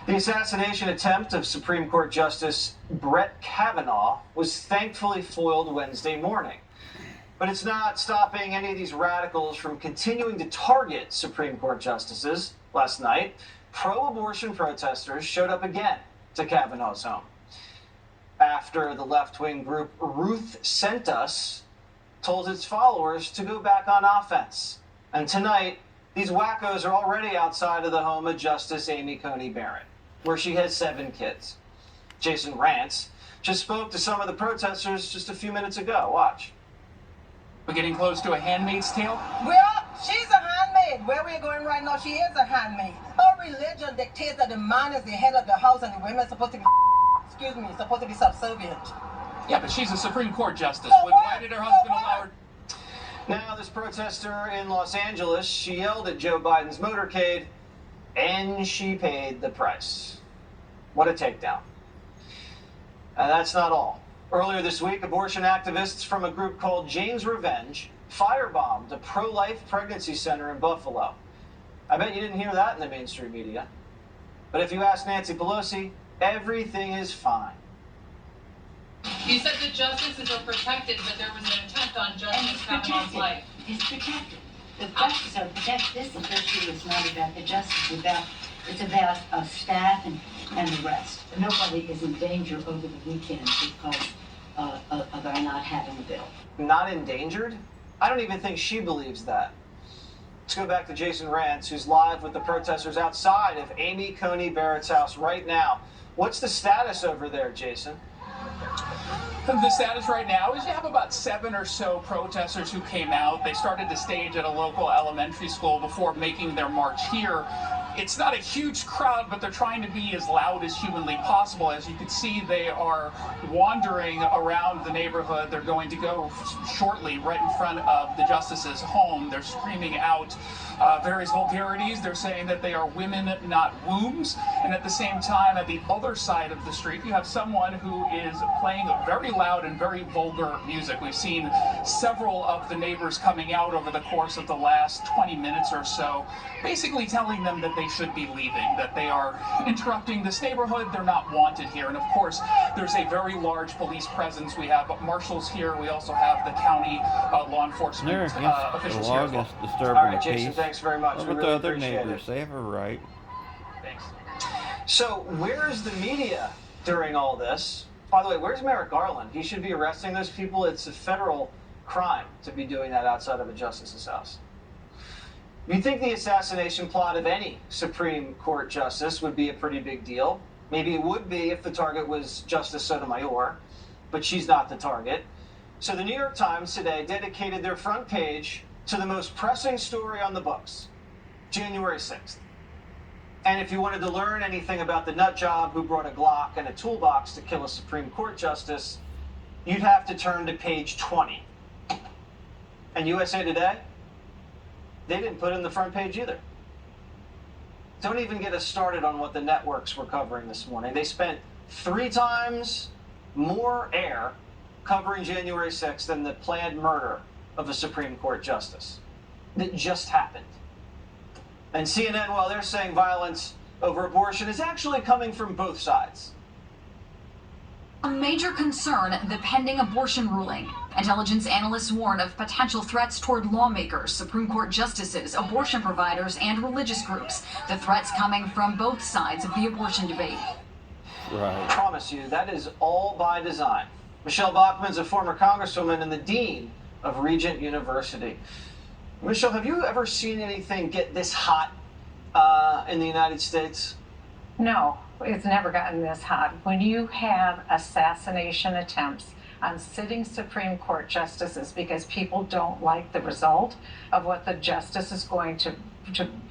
The assassination attempt of Supreme Court Justice Brett Kavanaugh was thankfully foiled Wednesday morning. But it's not stopping any of these radicals from continuing to target Supreme Court justices. Last night, pro-abortion protesters showed up again to Kavanaugh's home after the left-wing group Ruth Sent Us told its followers to go back on offense. And tonight, these wackos are already outside of the home of Justice Amy Coney Barrett, where she has 7 kids. Jason Rantz just spoke to some of the protesters just a few minutes ago. Watch. We're getting close to A Handmaid's Tale? Well, she's a handmaid. Where we're going right now, she is a handmaid. Her religion dictates that the man is the head of the house and the women are supposed to be subservient. Yeah, but she's a Supreme Court justice. So Why did her husband allow her? Now, this protester in Los Angeles, she yelled at Joe Biden's motorcade, and she paid the price. What a takedown. And that's not all. Earlier this week, abortion activists from a group called Jane's Revenge firebombed a pro-life pregnancy center in Buffalo. I bet you didn't hear that in the mainstream media. But if you ask Nancy Pelosi, everything is fine. You said the justices are protected, but there was an attempt on Justice Kavanaugh's life. It's protected. The justices are protected. This issue is not about the justice. It's about staff and the rest. Nobody is in danger over the weekend because of our not having a bill. Not endangered? I don't even think she believes that. Let's go back to Jason Rantz, who's live with the protesters outside of Amy Coney Barrett's house right now. What's the status over there, Jason? The status right now is you have about 7 or so protesters who came out. They started to stage at a local elementary school before making their march here. It's not a huge crowd, but they're trying to be as loud as humanly possible. As you can see, they are wandering around the neighborhood. They're going to go shortly right in front of the justice's home. They're screaming out various vulgarities. They're saying that they are women, not wombs. And at the same time, at the other side of the street, you have someone who is playing very loud and very vulgar music. We've seen several of the neighbors coming out over the course of the last 20 minutes or so, basically telling them that they should be leaving, that they are interrupting this neighborhood, they're not wanted here. And of course, there's a very large police presence. We have marshals here. We also have the county law enforcement officials here as well. Disturbing All right, the Jason, peace. thanks very much. What We about really the other appreciate neighbors? it. They have a right. Thanks. So, where's the media during all this? By the way, where's Merrick Garland? He should be arresting those people. It's a federal crime to be doing that outside of a justice's house. You'd think the assassination plot of any Supreme Court justice would be a pretty big deal. Maybe it would be if the target was Justice Sotomayor, but she's not the target. So the New York Times today dedicated their front page to the most pressing story on the books, January 6th. And if you wanted to learn anything about the nut job who brought a Glock and a toolbox to kill a Supreme Court justice, you'd have to turn to page 20. And USA Today? They didn't put it in the front page either. Don't even get us started on what the networks were covering this morning. They spent 3 times more air covering January 6th than the planned murder of a Supreme Court justice that just happened. And CNN, while they're saying violence over abortion is actually coming from both sides. A major concern, the pending abortion ruling. Intelligence analysts warn of potential threats toward lawmakers, Supreme Court justices, abortion providers, and religious groups. The threats coming from both sides of the abortion debate. Right. I promise you, that is all by design. Michelle Bachmann's a former congresswoman and the dean of Regent University. Michelle, have you ever seen anything get this hot in the United States? No, it's never gotten this hot. When you have assassination attempts on sitting Supreme Court justices because people don't like the result of what the justice is going to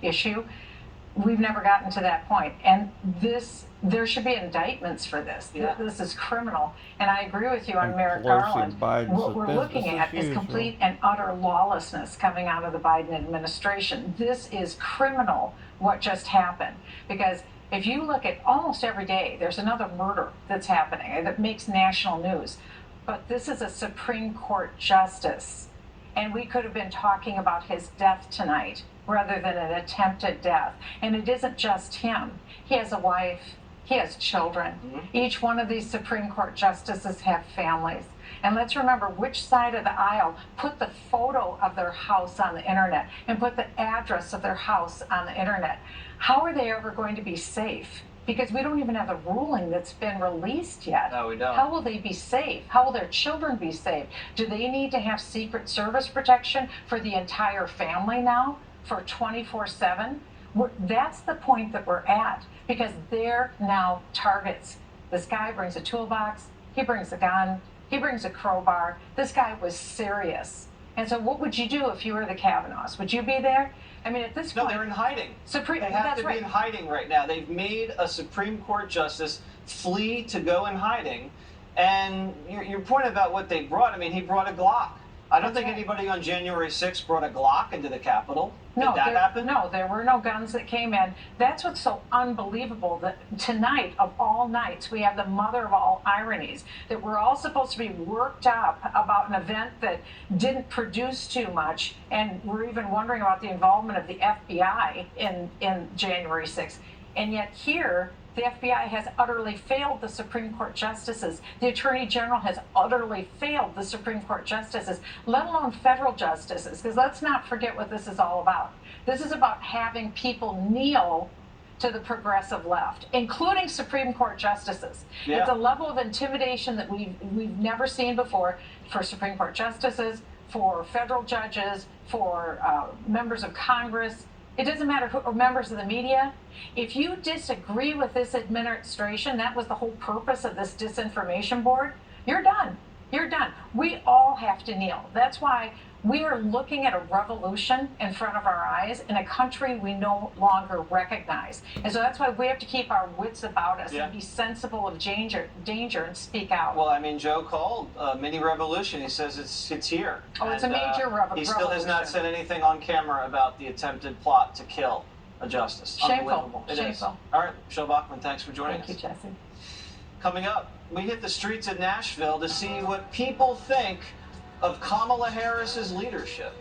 issue, we've never gotten to that point. And there should be indictments for this. Yeah. This is criminal. And I agree with you on Merrick Garland. What we're looking at is complete and utter lawlessness coming out of the Biden administration. This is criminal, what just happened. Because if you look at almost every day, there's another murder that's happening that makes national news. But this is a Supreme Court justice. And we could have been talking about his death tonight rather than an attempted death. And it isn't just him. He has a wife, he has children. Each one of these Supreme Court justices have families. And let's remember which side of the aisle put the photo of their house on the internet and put the address of their house on the internet. How are they ever going to be safe? Because we don't even have a ruling that's been released yet. No, we don't. How will they be safe? How will their children be safe? Do they need to have Secret Service protection for the entire family now for 24/7? That's the point that we're at, because they're now targets. This guy brings a toolbox, he brings a gun, he brings a crowbar. This guy was serious. And so what would you do if you were the Kavanaughs? Would you be there? I mean, at this No, point... they're in hiding. They have that's to be right. in hiding right now. They've made a Supreme Court justice flee to go in hiding. And your point about what they brought, I mean, he brought a Glock. I don't think anybody on January 6th brought a Glock into the Capitol. Did that happen? No, there were no guns that came in. That's what's so unbelievable, that tonight of all nights, we have the mother of all ironies, that we're all supposed to be worked up about an event that didn't produce too much, and we're even wondering about the involvement of the FBI in January 6th. And yet here, the FBI has utterly failed the Supreme Court justices. The Attorney General has utterly failed the Supreme Court justices, let alone federal justices, because let's not forget what this is all about. This is about having people kneel to the progressive left, including Supreme Court justices. Yeah. It's a level of intimidation that we've never seen before for Supreme Court justices, for federal judges, for members of Congress. It doesn't matter who, or members of the media. If you disagree with this administration, that was the whole purpose of this disinformation board, you're done. You're done. We all have to kneel. That's why we are looking at a revolution in front of our eyes in a country we no longer recognize. And so that's why we have to keep our wits about us and be sensible of danger and speak out. Well, I mean, Joe called a mini revolution. He says it's here. Oh, it's a major revolution. He still has not said anything on camera about the attempted plot to kill a justice. Shameful. Unbelievable. It is. Shameful. All right, Michelle Bachmann, thanks for joining us. Thank you, Jesse. Coming up, we hit the streets of Nashville to see what people think of Kamala Harris's leadership.